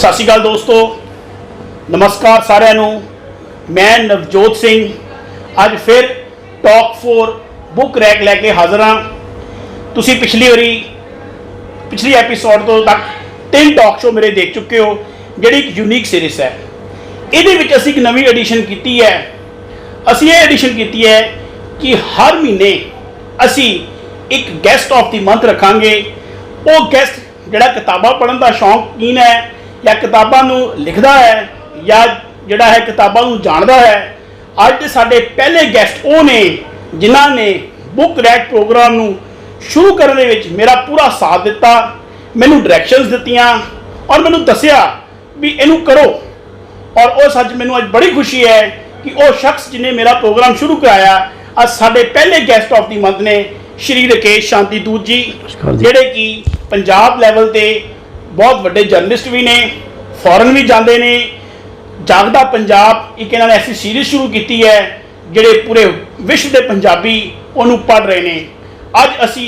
सत श्री अकाल दोस्तों, नमस्कार साਰਿਆਂ ਨੂੰ। मैं नवजोत सिंह अज फिर टॉप 4 बुक रैक लैके हाजिर हाँ। तुसी पिछली एपीसोड तो तक 3 टॉक शो मेरे देख चुके हो, जिहड़ी एक यूनीक सीरीज़ है। ये असी एक नवी एडिशन की है। असी ये एडिशन की है कि हर महीने असी एक गेस्ट ऑफ द मंथ रखांगे। वो गेस्ट जिहड़ा किताबां पढ़न का शौकीन है या किताबां नूं लिखदा है या जिहड़ा है किताबां नूं जाणदा है। अज दे साडे पहले गेस्ट वो ने जिन्हां ने बुक रैक प्रोग्राम नूं शुरू करने विच मेरा पूरा साथ दिता, मैनूं डायरैक्शनस दित्तियां और मैनूं दस्सिया भी इहनूं करो। और वो सच मैनूं अज बड़ी खुशी है कि वो शख्स जिन्हें मेरा प्रोग्राम शुरू कराया अज साडे पहले गेस्ट ऑफ द मंथ ने श्री राकेश शांति दूत जी, जिहड़े कि पंजाब लैवल ते बहुत वड्डे जर्नलिस्ट भी ने, फॉरन भी जाते ने। जागदा पंजाब एक इन्होंने ऐसी सीरीज़ शुरू की है जिहड़े पूरे विश्व के पंजाबी उन्होंने पढ़ रहे हैं। अज असी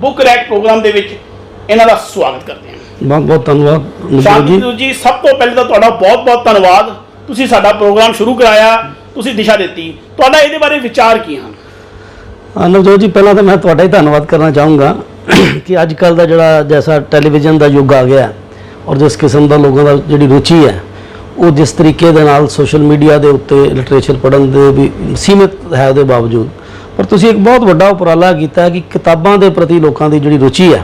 बुक रैक प्रोग्राम के इन्हों का स्वागत करते हैं। बहुत बहुत धन्यवाद शांति दूत जी। सब तो पहले तो तुहाडा बहुत बहुत धन्यवाद, तुसीं साडा प्रोग्राम शुरू कराया, तुसीं दिशा दी। तुहाडा इहदे बारे विचार की हैं? नवजोत जी, पहला तो मैं तुहाडा ही धन्यवाद करना चाहूँगा कि अजकल का जोड़ा जैसा टैलीविजन का युग आ गया और जिस किस्म का लोगों का जी रुचि है वो जिस तरीके दे नाल सोशल मीडिया के उत्ते लिटरेचर पढ़न दे भी सीमित है उसके बावजूद, पर तुसी एक बहुत बड़ा उपराला किया है कि किताबों के प्रति लोगों की जी रुचि है,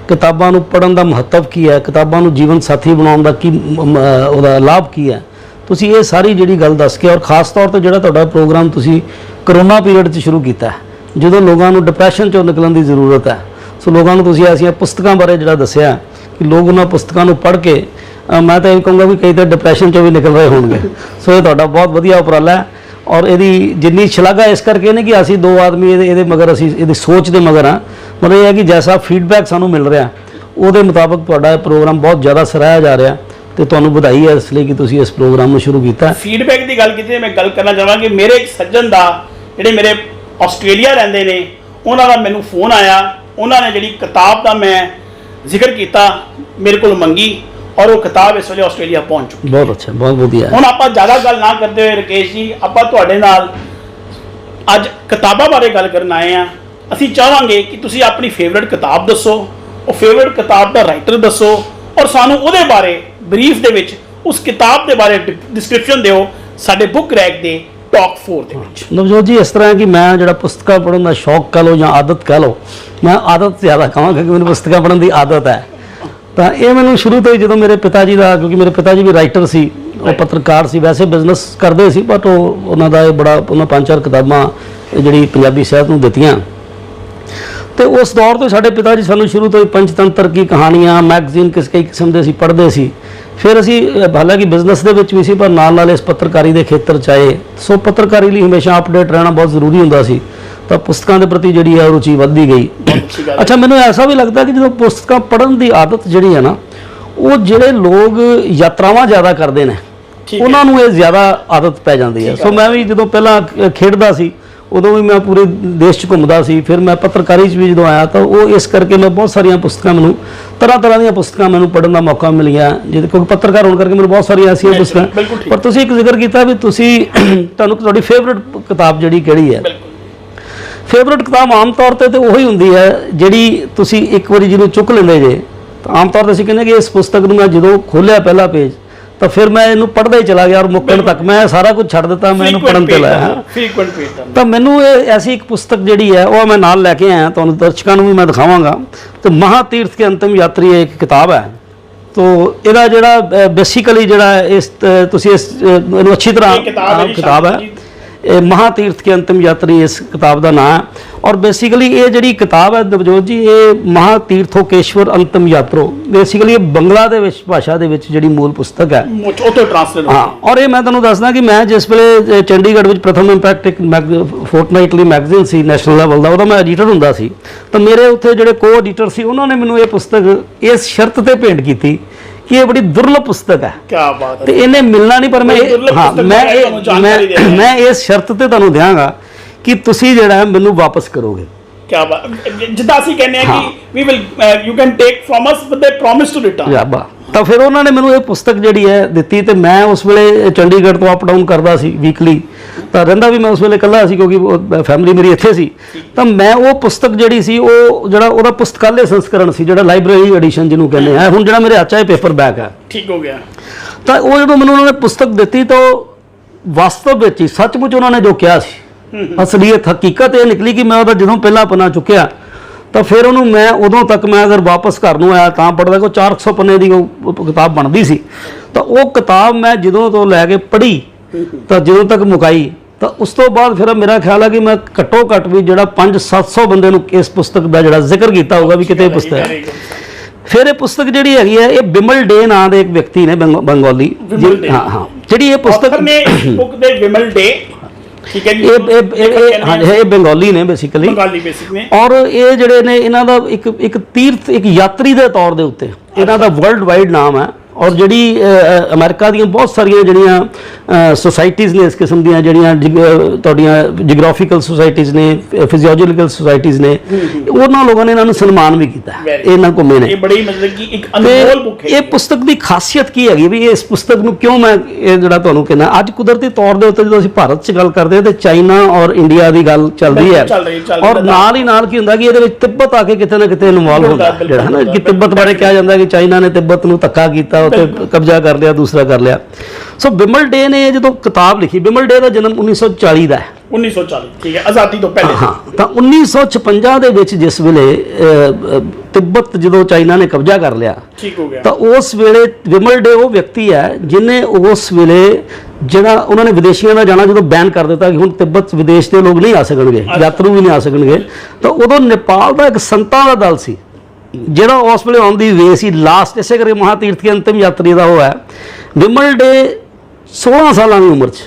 किताबों नूं पढ़न का महत्व की है, किताबों नूं जीवन साथी बनाउण दा की उहदा लाभ की है। तुसी ये सारी जी गल दस के और खास तौर पर जो प्रोग्राम तुसी करोना पीरियड च शुरू किया जो लोगों को डिप्रैशन चों निकलण की जरूरत है। सो लोगों को तुसीं ऐसियां पुस्तकां बारे जिहड़ा दस्सिया कि लोग उन्हां पुस्तकां नूं पढ़ के मैं तो ये कहूँगा भी कई तो डिप्रैशन चों भी निकल रहे होंगे। सो ये तुहाडा बहुत वधिया उपराला है और यदी जिन्नी शलाघा इस करके ने कि असीं 2 आदमी ये मगर असीं इहदी सोच दे मगर हाँ। मतलब यह है कि जैसा फीडबैक सानूं मिल रहा उहदे मुताबक तुहाडा प्रोग्राम बहुत ज़्यादा सराहा जा रहा तो तुहानूं बधाई है इसलिए कि तुसीं इस प्रोग्राम में शुरू किया। फीडबैक की गल की मैं गल करना चाहवां कि मेरे एक सज्जन का जिहड़े मेरे आस्ट्रेलिया रहिंदे ने उन्हां दा मैनूं फोन आया, उन्होंने जी किताब का मैं जिक्र किया मेरे को मंगी और वो किताब इस वे आस्ट्रेलिया पहुँच चुकी। बहुत अच्छा, बहुत वधिया। हुण आपां ज़्यादा गल ना करते हुए राकेश जी, आपां तुहाडे नाल अज किताबां बारे गल करन आए हैं। असीं चाहांगे कि तुसीं अपनी फेवरेट किताब दसो, और फेवरेट किताब का राइटर दसो और सानूं उहदे बारे ब्रीफ दे विच उस किताब के बारे डिस्क्रिप्शन दिओ साडे बुक रैक दे टॉप 4 दे विच। नवजोत जी, इस तरह कि मैं जो पुस्तकां पढ़न का शौक कह लो या आदत कह लो, मैं आदत ज़्यादा कहांगा कि मैंने पुस्तकां पढ़न की आदत है। तो ये मैंने शुरू तो ही जो मेरे पिता जी का, क्योंकि मेरे पिता जी भी राइटर सी और पत्रकार सी, वैसे बिजनेस करते सी, बट उन्हों का बड़ा उन्हें 5-4 किताबां जी पंजाबी साहित्य नूं दित्तियां। तो उस दौर तो साढ़े पिता जी सानूं शुरू तो ही पंचतंत्र की कहानियां मैगजीन कई किस्म के पढ़ते सी। फिर असी हालांकि बिजनेस के भी सी पर नाल इस पत्रकारी के खेत्र च आए। सो पत्रकारी लिए हमेशा अपडेट रहना बहुत जरूरी होंदा सी, तो पुस्तकों के प्रति जी है रुचि बढ़ती गई। अच्छा, मैंने ऐसा भी लगता कि जो पुस्तकां पढ़न की आदत जी है ना, वो जोड़े लोग यात्रावां ज़्यादा करते हैं उन्होंने ये ज़्यादा आदत पै जाती है। सो मैं भी जो पहला खेडदा सी उदों भी मैं पूरे देश घूमता सी, फिर मैं पत्रकारी भी जो आया तो वो इस करके मैं बहुत सारिया पुस्तकां मैनूं तरह तरह दी पुस्तकां मैनूं पढ़न का मौका मिल गया, क्योंकि पत्रकार होने करके मैंने बहुत सारिया ऐसी पुस्तकां। पर तुसीं एक जिक्र किया भी तुसीं तुहाडी फेवरेट किताब जिहड़ी किहड़ी है? फेवरेट किताब आम तौर पर तो वही होंदी है जिहड़ी तुसीं एक बारी जिहनूं चुक लैंदे जे। तो आम तौर पर असीं कहने कि इस पुस्तक नूं मैं जो खोलिया पहला पेज तो फिर मैं इनू पढ़ता ही चला गया और मुक्कण तक मैं सारा कुछ छड्ड दिता, मैं इनू पढ़न ते लाया। तो मैनू ऐसी एक पुस्तक जिहड़ी है वो मैं नाल लैके आया, तो दर्शकों भी मैं दिखावांगा। तो महातीर्थ के अंतिम यात्री एक किताब है। तो इहदा जिहड़ा बेसिकली जिहड़ा इस तुसीं इस अच्छी तरह किताब है महातीर्थ के अंतिम यात्री इस किताब का नाम है। और बेसिकली ये जी किताब है नवजोत जी, ये महातीर्थोकेश्वर अंतिम यात्रो, बेसिकली ये बंगला भाषा जी मूल पुस्तक है। हाँ, और ये मैं तुहानूं दसदा कि मैं जिस वेले चंडीगढ़ में प्रथम इंपैक्ट एक फोर्टनाइटली मैगजीन सी नैशनल लैवल का, मैं एडिटर हुंदा सी। तो मेरे उत्थे जिहड़े को एडिटर सी उन्होंने मैनूं ये पुस्तक इस शर्त ते भेंट की कि ये बड़ी दुर्लभ पुस्तक है। क्या बात है। तो इन्हें मिलना नहीं, पर मैं हाँ मैं इस शर्त ते तुहानूं देवांगा कि तुसीं जिहड़ा मैनूं वापस करोगे। क्या बात, जिद्दां असीं कहने कि we will you can take from us with the promise to return. ਤਾਂ ਫਿਰ ਉਹਨਾਂ ਨੇ ਮੈਨੂੰ ਇਹ ਪੁਸਤਕ ਜਿਹੜੀ ਹੈ ਦਿੱਤੀ ਤੇ ਮੈਂ ਉਸ ਵੇਲੇ ਚੰਡੀਗੜ੍ਹ ਤੋਂ ਅਪ ਡਾਊਨ ਕਰਦਾ ਸੀ ਵੀਕਲੀ, ਤਾਂ ਰਹਿੰਦਾ ਵੀ ਮੈਂ ਉਸ ਵੇਲੇ ਇਕੱਲਾ ਸੀ ਕਿਉਂਕਿ ਫੈਮਿਲੀ ਮੇਰੀ ਇੱਥੇ ਸੀ। ਤਾਂ ਮੈਂ ਉਹ ਪੁਸਤਕ ਜਿਹੜੀ ਸੀ ਉਹ ਜਿਹੜਾ ਉਹਦਾ ਪੁਸਤਕਾਲੇ ਸੰਸਕਰਣ ਸੀ, ਜਿਹੜਾ ਲਾਇਬ੍ਰੇਰੀ ਐਡੀਸ਼ਨ ਜਿਹਨੂੰ ਕਹਿੰਦੇ ਆ, ਹੁਣ ਜਿਹੜਾ ਮੇਰੇ ਹੱਥ 'ਚ ਪੇਪਰ ਬੈਕ ਹੈ, ਠੀਕ ਹੋ ਗਿਆ। ਤਾਂ ਉਹ ਜਦੋਂ ਮੈਨੂੰ ਉਹਨਾਂ ਨੇ ਪੁਸਤਕ ਦਿੱਤੀ ਤਾਂ ਵਾਸਤਵ ਵਿੱਚ ਹੀ ਸੱਚਮੁੱਚ ਉਹਨਾਂ ਨੇ ਜੋ ਕਿਹਾ ਸੀ, ਅਸਲੀਅਤ ਹਕੀਕਤ ਇਹ ਨਿਕਲੀ ਕਿ ਮੈਂ ਉਹਦਾ ਜਦੋਂ ਪਹਿਲਾ ਪੰਨਾ ਚੁੱਕਿਆ ਤਾਂ ਫਿਰ ਉਹਨੂੰ ਮੈਂ ਉਦੋਂ ਤੱਕ ਮੈਂ ਅਗਰ ਵਾਪਸ ਘਰ ਨੂੰ ਆਇਆ ਤਾਂ ਪੜ੍ਹਦਾ ਕਿ 400 ਪੰਨੇ ਦੀ ਉਹ ਕਿਤਾਬ ਬਣਦੀ ਸੀ। ਤਾਂ ਉਹ ਕਿਤਾਬ ਮੈਂ ਜਦੋਂ ਤੋਂ ਲੈ ਕੇ ਪੜ੍ਹੀ ਤਾਂ ਜਦੋਂ ਤੱਕ ਮੁਕਾਈ ਤਾਂ ਉਸ ਤੋਂ ਬਾਅਦ ਫਿਰ ਮੇਰਾ ਖਿਆਲ ਹੈ ਕਿ ਮੈਂ ਘੱਟੋ ਘੱਟ ਵੀ ਜਿਹੜਾ 500-700 ਬੰਦੇ ਨੂੰ ਇਸ ਪੁਸਤਕ ਦਾ ਜਿਹੜਾ ਜ਼ਿਕਰ ਕੀਤਾ ਹੋਊਗਾ ਵੀ ਕਿਤੇ ਇਹ ਪੁਸਤਕ ਹੈ। ਫਿਰ ਇਹ ਪੁਸਤਕ ਜਿਹੜੀ ਹੈਗੀ ਹੈ ਇਹ ਬਿਮਲ ਡੇ ਨਾਂ ਦੇ ਇੱਕ ਵਿਅਕਤੀ ਨੇ ਬੰਗਾਲੀ, ਹਾਂ ਜਿਹੜੀ ਇਹ ਪੁਸਤਕ ਨੇ ਬੁੱਕ ਦੇ ਵਿਮਲ ਡੇ, ਠੀਕ ਹੈ ਜੀ, ਇਹ ਬੰਗਾਲੀ ਨੇ ਬੇਸਿਕਲੀ, ਔਰ ਇਹ ਜਿਹੜੇ ਨੇ ਇਹਨਾਂ ਦਾ ਇੱਕ ਤੀਰਥ, ਇੱਕ ਯਾਤਰੀ ਦੇ ਤੌਰ ਦੇ ਉੱਤੇ ਇਹਨਾਂ ਦਾ ਵਰਲਡ ਵਾਈਡ ਨਾਮ ਹੈ। ਔਰ ਜਿਹੜੀ ਅਮਰੀਕਾ ਦੀਆਂ ਬਹੁਤ ਸਾਰੀਆਂ ਜਿਹੜੀਆਂ ਸੁਸਾਇਟੀਜ਼ ਨੇ ਇਸ ਕਿਸਮ ਦੀਆਂ, ਜਿਹੜੀਆਂ ਤੁਹਾਡੀਆਂ ਜਿਓਗ੍ਰਾਫੀਕਲ ਸੁਸਾਇਟੀਜ਼ ਨੇ, ਫਿਜ਼ੀਓਲੋਜੀਕਲ ਸੁਸਾਇਟੀਜ਼ ਨੇ, ਉਹਨਾਂ ਲੋਕਾਂ ਨੇ ਇਹਨਾਂ ਨੂੰ ਸਨਮਾਨ ਵੀ ਕੀਤਾ, ਇਹਨਾਂ ਘੁੰਮੇ ਨੇ। ਇਹ ਬੜੀ ਮਤਲਬ ਕਿ ਇੱਕ ਅਨਮੋਲ ਬੁੱਕ ਹੈ। ਇਹ ਪੁਸਤਕ ਦੀ ਖਾਸੀਅਤ ਕੀ ਹੈਗੀ ਵੀ ਇਸ ਪੁਸਤਕ ਨੂੰ ਕਿਉਂ ਮੈਂ ਇਹ ਜਿਹੜਾ ਤੁਹਾਨੂੰ ਕਹਿੰਦਾ, ਅੱਜ ਕੁਦਰਤੀ ਤੌਰ ਦੇ ਉੱਤੇ ਜਦੋਂ ਅਸੀਂ ਭਾਰਤ 'ਚ ਗੱਲ ਕਰਦੇ ਹਾਂ ਤੇ ਚਾਈਨਾ ਔਰ ਇੰਡੀਆ ਦੀ ਗੱਲ ਚੱਲਦੀ ਹੈ, ਔਰ ਨਾਲ ਹੀ ਨਾਲ ਕੀ ਹੁੰਦਾ ਕਿ ਇਹਦੇ ਵਿੱਚ ਤਿੱਬਤ ਆ ਕੇ ਕਿਤੇ ਨਾ ਕਿਤੇ ਇਨਵੋਲਵ ਹੁੰਦਾ, ਜਿਹੜਾ ਹੈ ਨਾ ਕਿ ਤਿੱਬਤ ਬਾਰੇ ਕਿਹਾ ਜਾਂਦਾ ਕਿ ਚਾਈਨਾ ਨੇ ਤਿੱਬਤ ਨੂੰ ਧੱਕਾ ਕੀਤਾ, ਉੱਤੇ ਕਬਜ਼ਾ ਕਰ ਲਿਆ, ਦੂਸਰਾ ਕਰ ਲਿਆ। ਸੋ ਬਿਮਲ ਡੇ ਨੇ ਜਦੋਂ ਕਿਤਾਬ ਲਿਖੀ, ਬਿਮਲ ਡੇ ਦਾ ਜਨਮ 1940 ਦਾ ਹੈ, 1940, ਠੀਕ ਹੈ, ਆਜ਼ਾਦੀ ਤੋਂ ਪਹਿਲੇ। ਹਾਂ, ਤਾਂ 1956 ਦੇ ਵਿੱਚ ਜਿਸ ਵੇਲੇ ਤਿੱਬਤ ਜਦੋਂ ਚਾਈਨਾ ਨੇ ਕਬਜ਼ਾ ਕਰ ਲਿਆ, ਠੀਕ ਹੋ ਗਿਆ, ਤਾਂ ਉਸ ਵੇਲੇ ਬਿਮਲ ਡੇ ਉਹ ਵਿਅਕਤੀ ਹੈ ਜਿਨੇ ਉਸ ਵੇਲੇ ਜਿਹੜਾ ਉਹਨਾਂ ਨੇ ਵਿਦੇਸ਼ੀਆਂ ਦਾ ਜਾਣਾ ਜਦੋਂ ਬੈਨ ਕਰ ਦਿੱਤਾ ਕਿ ਹੁਣ ਤਿੱਬਤ ਵਿਦੇਸ਼ ਦੇ ਲੋਕ ਨਹੀਂ ਆ ਸਕਣਗੇ, ਯਾਤਰੂ ਵੀ ਨਹੀਂ ਆ ਸਕਣਗੇ, ਤਾਂ ਉਦੋਂ ਨੇਪਾਲ ਦਾ ਇੱਕ ਸੰਤਾਂ ਦਾ ਦਲ ਸੀ ਜਿਹੜਾ ਉਸ ਵੇਲੇ ਆਉਣ ਦੀ ਵੇ ਸੀ ਲਾਸਟ, ਇਸੇ ਕਰਕੇ ਮਹਾਤੀਰਥ ਦੀ ਅੰਤਿਮ ਯਾਤਰੀ ਦਾ ਉਹ ਹੈ। ਬਿਮਲ ਡੇ 16 ਸਾਲਾਂ ਦੀ ਉਮਰ 'ਚ,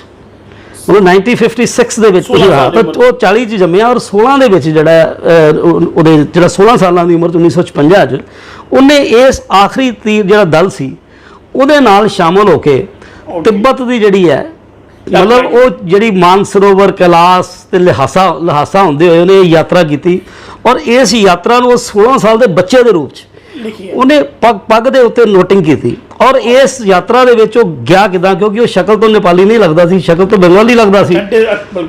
ਮਤਲਬ 1956 ਦੇ ਵਿੱਚ ਹੋਇਆ, ਤਾਂ ਉਹ 40 'ਚ ਜੰਮਿਆ ਔਰ 16 ਦੇ ਵਿੱਚ ਜਿਹੜਾ ਉਹਦੇ ਜਿਹੜਾ 16 ਸਾਲਾਂ ਦੀ ਉਮਰ 'ਚ 1956 'ਚ ਉਹਨੇ ਇਸ ਆਖਰੀ ਤੀਰ ਜਿਹੜਾ ਦਲ ਸੀ ਉਹਦੇ ਨਾਲ ਸ਼ਾਮਲ ਹੋ ਕੇ ਤਿੱਬਤ ਦੀ ਜਿਹੜੀ ਹੈ ਮਤਲਬ ਉਹ ਜਿਹੜੀ ਮਾਨਸਰੋਵਰ, ਕੈਲਾਸ਼ ਤੇ ਲਹਾਸਾ ਹੁੰਦੇ ਹੋਏ ਉਹਨੇ ਯਾਤਰਾ ਕੀਤੀ। ਔਰ ਇਸ ਯਾਤਰਾ ਨੂੰ 16 ਸਾਲ ਦੇ ਬੱਚੇ ਦੇ ਰੂਪ 'ਚ ਉਹਨੇ ਪੱਗ ਦੇ ਉੱਤੇ ਨੋਟਿੰਗ ਕੀਤੀ। ਔਰ ਇਸ ਯਾਤਰਾ ਦੇ ਵਿੱਚ ਉਹ ਗਿਆ ਕਿੱਦਾਂ, ਕਿਉਂਕਿ ਉਹ ਸ਼ਕਲ ਤੋਂ ਨੇਪਾਲੀ ਨਹੀਂ ਲੱਗਦਾ ਸੀ, ਸ਼ਕਲ ਤੋਂ ਬੰਗਾਲੀ ਲੱਗਦਾ ਸੀ,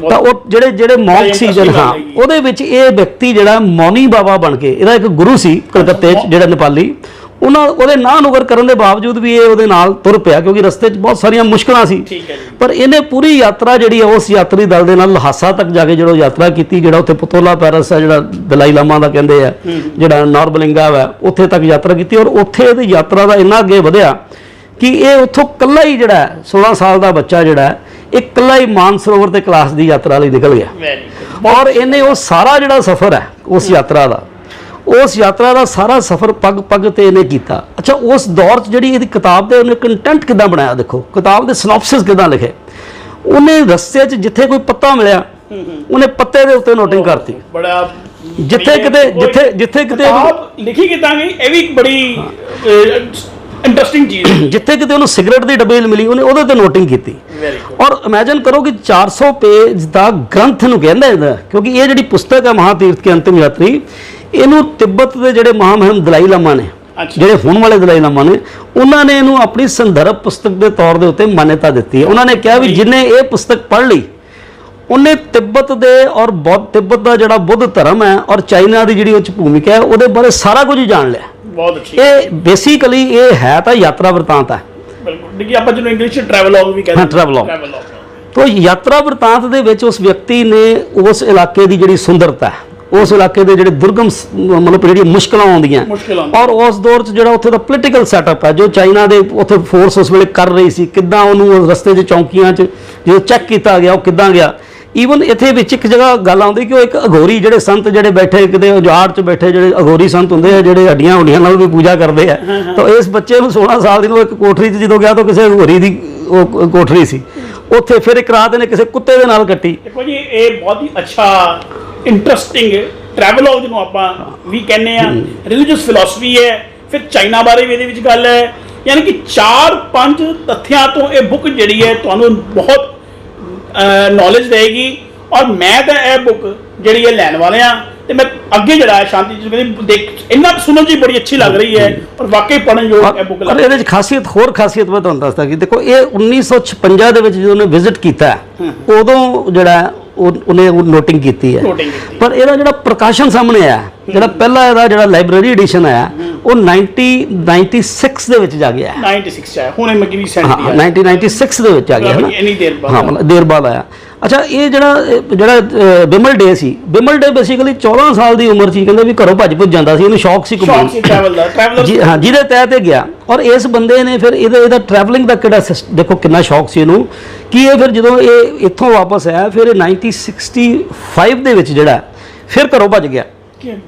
ਤਾਂ ਉਹ ਜਿਹੜੇ ਮੌਂਕ ਸੀ ਹਾਂ ਉਹਦੇ ਵਿੱਚ ਇਹ ਵਿਅਕਤੀ ਜਿਹੜਾ ਮੌਨੀ ਬਾਬਾ ਬਣ ਕੇ, ਇਹਦਾ ਇੱਕ ਗੁਰੂ ਸੀ ਕਲਕੱਤੇ 'ਚ ਜਿਹੜਾ ਨੇਪਾਲੀ, ਉਹਦੇ ਨਾਂ ਨੁਕਰ ਕਰਨ ਦੇ ਬਾਵਜੂਦ ਵੀ ਇਹ ਉਹਦੇ ਨਾਲ ਤੁਰ ਪਿਆ ਕਿਉਂਕਿ ਰਸਤੇ 'ਚ ਬਹੁਤ ਸਾਰੀਆਂ ਮੁਸ਼ਕਲਾਂ ਸੀ। ਪਰ ਇਹਨੇ ਪੂਰੀ ਯਾਤਰਾ ਜਿਹੜੀ ਹੈ ਉਸ ਯਾਤਰੀ ਦਲ ਦੇ ਨਾਲ ਲਹਾਸਾ ਤੱਕ ਜਾ ਕੇ ਜਦੋਂ ਯਾਤਰਾ ਕੀਤੀ, ਜਿਹੜਾ ਉੱਥੇ ਪਤੋਲਾ ਪੈਰਸ ਹੈ ਜਿਹੜਾ ਦਲਾਈ ਲਾਮਾ ਦਾ ਕਹਿੰਦੇ ਆ, ਜਿਹੜਾ ਨੌਰਬਲਿੰਗਾ ਹੈ, ਉੱਥੇ ਤੱਕ ਯਾਤਰਾ ਕੀਤੀ। ਔਰ ਉੱਥੇ ਇਹਦੀ ਯਾਤਰਾ ਦਾ ਇੰਨਾ ਅੱਗੇ ਵਧਿਆ ਕਿ ਇਹ ਉੱਥੋਂ ਇਕੱਲਾ ਹੀ ਜਿਹੜਾ 16 ਸਾਲ ਦਾ ਬੱਚਾ ਜਿਹੜਾ ਇਹ ਇਕੱਲਾ ਹੀ ਮਾਨਸਰੋਵਰ ਤੇ ਕੈਲਾਸ਼ ਦੀ ਯਾਤਰਾ ਲਈ ਨਿਕਲ ਗਿਆ। ਔਰ ਇਹਨੇ ਉਹ ਸਾਰਾ ਜਿਹੜਾ ਸਫ਼ਰ ਹੈ ਉਸ ਯਾਤਰਾ ਦਾ ਸਾਰਾ ਸਫ਼ਰ ਪੱਗ ਤੇ ਇਹਨੇ ਕੀਤਾ। ਅੱਛਾ, ਉਸ ਦੌਰ 'ਚ ਜਿਹੜੀ ਇਹਦੀ ਕਿਤਾਬ ਦੇ ਉਹਨੇ ਕੰਟੈਂਟ ਕਿੱਦਾਂ ਬਣਾਇਆ, ਦੇਖੋ ਕਿਤਾਬ ਦੇ ਸਿਨੋਪਸਿਸ ਕਿੱਦਾਂ ਲਿਖੇ। ਉਹਨੇ ਰਸਤੇ 'ਚ ਜਿੱਥੇ ਕੋਈ ਪੱਤਾ ਮਿਲਿਆ ਉਹਨੇ ਪੱਤੇ ਦੇ ਉੱਤੇ ਨੋਟਿੰਗ ਕਰਤੀ, ਬੜਾ ਜਿੱਥੇ ਕਿਤੇ ਲਿਖੀ ਕਿੱਦਾਂ ਗਈ, ਇਹ ਵੀ ਇੱਕ ਬੜੀ ਇੰਟਰਸਟਿੰਗ ਚੀਜ਼ ਹੈ। ਜਿੱਥੇ ਕਿਤੇ ਉਹਨੂੰ ਸਿਗਰਟ ਦੀ ਡੱਬੀ ਮਿਲੀ ਉਹਨੇ ਉਹਦੇ ਤੇ ਨੋਟਿੰਗ ਕੀਤੀ। ਔਰ ਇਮੇਜਿਨ ਕਰੋ ਕਿ 400 ਪੇਜ ਦਾ ਗ੍ਰੰਥ ਨੂੰ ਕਹਿੰਦਾ ਇਹਦਾ, ਕਿਉਂਕਿ ਇਹ ਜਿਹੜੀ ਪੁਸਤਕ ਹੈ ਮਹਾਤੀਰਥ ਕੇ ਅੰਤਿਮ ਯਾਤਰੀ, ਇਹਨੂੰ ਤਿੱਬਤ ਦੇ ਜਿਹੜੇ ਮਹਾਮਹਿਮ ਦਲਾਈ ਲਾਮਾ ਨੇ, ਜਿਹੜੇ ਹੁਣ ਵਾਲੇ ਦਲਾਈ ਲਾਮਾ ਨੇ, ਉਹਨਾਂ ਨੇ ਇਹਨੂੰ ਆਪਣੀ ਸੰਦਰਭ ਪੁਸਤਕ ਦੇ ਤੌਰ ਦੇ ਉੱਤੇ ਮਾਨਤਾ ਦਿੱਤੀ ਹੈ। ਉਹਨਾਂ ਨੇ ਕਿਹਾ ਵੀ ਜਿਹਨੇ ਇਹ ਪੁਸਤਕ ਪੜ੍ਹ ਲਈ ਉਹਨੇ ਤਿੱਬਤ ਦੇ ਔਰ ਤਿੱਬਤ ਦਾ ਜਿਹੜਾ ਬੁੱਧ ਧਰਮ ਹੈ ਔਰ ਚਾਈਨਾ ਦੀ ਜਿਹੜੀ ਉਹ 'ਚ ਭੂਮਿਕਾ ਹੈ ਉਹਦੇ ਬਾਰੇ ਸਾਰਾ ਕੁਝ ਹੀ ਜਾਣ ਲਿਆ। ਬਹੁਤ ਅੱਛੀ। ਇਹ ਬੇਸਿਕਲੀ ਇਹ ਹੈ ਤਾਂ ਯਾਤਰਾ ਵਰਤਾਂਤ ਹੈ, ਬਿਲਕੁਲ, ਦੇਖੀ ਆਪਾਂ ਜਿਹਨੂੰ ਇੰਗਲਿਸ਼ 'ਚ ਟਰੈਵਲੌਗ ਵੀ ਕਹਿੰਦੇ ਹਾਂ, ਟਰੈਵਲੌਗ। ਤਾਂ ਯਾਤਰਾ ਵਰਤਾਂਤ ਦੇ ਵਿੱਚ ਉਸ ਵਿਅਕਤੀ ਨੇ ਉਸ ਇਲਾਕੇ ਦੀ ਜਿਹੜੀ ਸੁੰਦਰਤਾ ਹੈ, ਉਸ ਇਲਾਕੇ ਦੇ ਜਿਹੜੇ ਦੁਰਗਮ ਮਤਲਬ ਜਿਹੜੀਆਂ ਮੁਸ਼ਕਲਾਂ ਆਉਂਦੀਆਂ, ਔਰ ਉਸ ਦੌਰ 'ਚ ਜਿਹੜਾ ਉੱਥੇ ਦਾ ਪੋਲੀਟੀਕਲ ਸੈਟਅਪ ਹੈ ਜੋ ਚਾਈਨਾ ਦੇ ਉੱਥੇ ਫੋਰਸ ਉਸ ਵੇਲੇ ਕਰ ਰਹੀ ਸੀ, ਕਿੱਦਾਂ ਉਹਨੂੰ ਰਸਤੇ 'ਚ ਚੌਂਕੀਆਂ 'ਚ ਜਦੋਂ ਚੈੱਕ ਕੀਤਾ ਗਿਆ ਉਹ ਕਿੱਦਾਂ ਗਿਆ। ਈਵਨ ਇੱਥੇ ਵਿੱਚ ਇੱਕ ਜਗ੍ਹਾ ਗੱਲ ਆਉਂਦੀ ਕਿ ਉਹ ਇੱਕ ਅਘੋਰੀ ਜਿਹੜੇ ਸੰਤ ਜਿਹੜੇ ਬੈਠੇ ਕਿਤੇ ਉਜਾੜ 'ਚ ਬੈਠੇ ਜਿਹੜੇ ਅਘੋਰੀ ਸੰਤ ਹੁੰਦੇ ਆ ਜਿਹੜੇ ਹੱਡੀਆਂ ਨਾਲ ਵੀ ਪੂਜਾ ਕਰਦੇ ਆ, ਤਾਂ ਇਸ ਬੱਚੇ ਨੂੰ 16 ਸਾਲ ਦੀ ਨੂੰ ਇੱਕ ਕੋਠਰੀ 'ਚ ਜਦੋਂ ਗਿਆ ਤਾਂ ਕਿਸੇ ਅਘੋਰੀ ਦੀ ਉਹ ਕੋਠਰੀ ਸੀ, ਉੱਥੇ ਫਿਰ ਇੱਕ ਰਾਤ ਇਹਨੇ ਕਿਸੇ ਕੁੱਤੇ ਦੇ ਨਾਲ ਕੱਟੀ। ਦੇਖੋ ਜੀ, ਇਹ ਬਹੁਤ ਹੀ ਅੱਛਾ ਇੰਟਰਸਟਿੰਗ ਟਰੈਵਲੌਗ ਜਿਹਨੂੰ ਆਪਾਂ ਵੀ ਕਹਿੰਦੇ ਆ, ਰਿਲੀਜੀਅਸ ਫਿਲਾਸਫੀ ਹੈ, ਫਿਰ ਚਾਈਨਾ ਬਾਰੇ ਵੀ ਇਹਦੇ ਵਿੱਚ ਗੱਲ ਹੈ, ਯਾਨੀ ਕਿ 4-5 ਤੱਥਿਆਂ ਤੋਂ ਇਹ ਬੁੱਕ ਜਿਹੜੀ ਹੈ ਤੁਹਾਨੂੰ ਬਹੁਤ ਨੌਲੇਜ ਦੇਗੀ। ਔਰ ਮੈਂ ਤਾਂ ਇਹ ਬੁੱਕ ਜਿਹੜੀ ਹੈ ਲੈਣ ਵਾਲੇ ਆ, ਤੇ ਮੈਂ ਅੱਗੇ ਜਿਹੜਾ ਹੈ ਸ਼ਾਂਤੀ ਜੀ ਦੇਖ ਇੰਨਾ ਸੁਣਨ ਜੀ ਬੜੀ ਅੱਛੀ ਲੱਗ ਰਹੀ ਹੈ ਪਰ ਵਾਕਈ ਪੜ੍ਹਨ ਯੋਗ ਹੈ ਬੁੱਕ। ਪਰ ਇਹਦੇ 'ਚ ਹੋਰ ਖਾਸੀਅਤ ਮੈਂ ਤੁਹਾਨੂੰ ਦੱਸਦਾ ਕਿ ਦੇਖੋ ਇਹ 1956 ਦੇ ਵਿੱਚ ਜਦੋਂ ਉਹਨੇ ਵਿਜ਼ਿਟ ਕੀਤਾ ਉਦੋਂ ਜਿਹੜਾ ਉਹਨੇ ਨੋਟਿੰਗ ਕੀਤੀ ਹੈ, ਪਰ ਇਹਦਾ ਜਿਹੜਾ ਪ੍ਰਕਾਸ਼ਨ ਸਾਹਮਣੇ ਆਇਆ, ਜਿਹੜਾ ਪਹਿਲਾ ਇਹਦਾ ਜਿਹੜਾ ਲਾਇਬ੍ਰੇਰੀ ਐਡੀਸ਼ਨ ਆਇਆ ਉਹ 1996 ਦੇ ਵਿੱਚ ਜਾ ਗਿਆ। 96 ਚ ਆਇਆ, ਹੁਣੇ ਮਗੀ ਰੀਸੈਂਟਲੀ ਆਇਆ। 1996 ਦੇ ਵਿੱਚ ਆ ਗਿਆ ਹੈ ਨਾ, ਇੰਨੀ ਦੇਰ ਬਾਅਦ। ਹਾਂ ਮਤਲਬ ਦੇਰ ਬਾਅਦ ਆਇਆ। ਅੱਛਾ, ਇਹ ਜਿਹੜਾ ਬਿਮਲ ਡੇ ਸੀ, ਬਿਮਲ ਡੇ ਬੇਸਿਕਲੀ 14 ਸਾਲ ਦੀ ਉਮਰ 'ਚ ਹੀ ਕਹਿੰਦੇ ਵੀ ਘਰੋਂ ਭੱਜ ਜਾਂਦਾ ਸੀ, ਇਹਨੂੰ ਸ਼ੌਕ ਸੀ ਘੁੰਮਣ ਦਾ, ਹਾਂ ਜਿਹਦੇ ਤਹਿ ਤੇ ਗਿਆ। ਔਰ ਇਸ ਬੰਦੇ ਨੇ ਫਿਰ ਇਹਦਾ ਟਰੈਵਲਿੰਗ ਦਾ ਕਿਹੜਾ ਦੇਖੋ ਕਿੰਨਾ ਸ਼ੌਕ ਸੀ ਇਹਨੂੰ, ਕਿ ਇਹ ਫਿਰ ਜਦੋਂ ਇਹ ਇੱਥੋਂ ਵਾਪਸ ਆਇਆ ਫਿਰ ਇਹ 1965 ਦੇ ਵਿੱਚ ਜਿਹੜਾ ਫਿਰ ਘਰੋਂ ਭੱਜ ਗਿਆ।